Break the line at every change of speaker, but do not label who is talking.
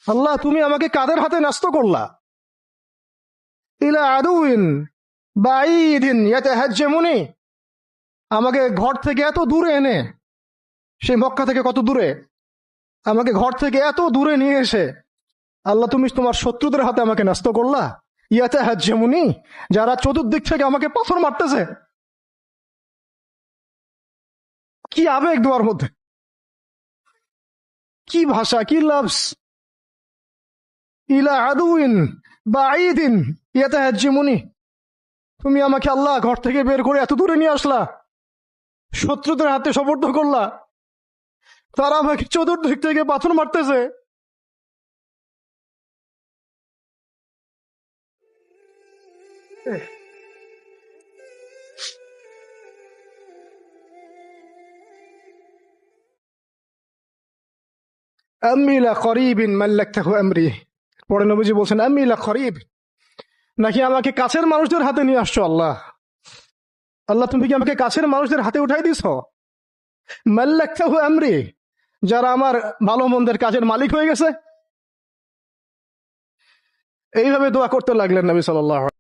আল্লাহ তুমি আমাকে কাদের হাতে ন্যস্ত করলা? ইলা আদুইন বাঈদিন ইয়াতাহাজ্জামুনি, আমাকে ঘর থেকে এত দূরে এনে, সেই মক্কা থেকে কত দূরে, আমাকে ঘর থেকে এত দূরে নিয়ে এসে আল্লাহ তুমি তোমার শত্রুদের হাতে আমাকে ন্যস্ত করলা। ইয়াতাহাজ্জামুনি, যারা চতুর্দিক থেকে আমাকে পাথর মারতেছে। কি আবেগ তোমার মধ্যে, কি ভাষা, কি লাফজ! ইলা আদুইন বাঈদিন ইয়াতাহাজ্জামুনি, তুমি আমাকে আল্লাহ ঘর থেকে বের করে এত দূরে নিয়ে আসলা, শত্রুদের হাতে সোপর্দ করলা, তারা আমাকে চতুর্দিক থেকে পাথর মারতেছে। আম্মি লা করিবিন মাল্লাকতাহু আমরি, পরে নবীজি বলছেন আম্মি লা করিব, নাকি আমাকে কাছের মানুষদের হাতে নিয়ে আসছো আল্লাহ? আল্লাহ তুমি কি আমাকে কাছের মানুষদের হাতে উঠাই দিছ? মাল্লাকতাহু আমরি, যারা আমার ভালো মন্দের কাজের মালিক হয়ে গেছে। এইভাবে দোয়া করতে লাগলেন নবী সাল্লাল্লাহু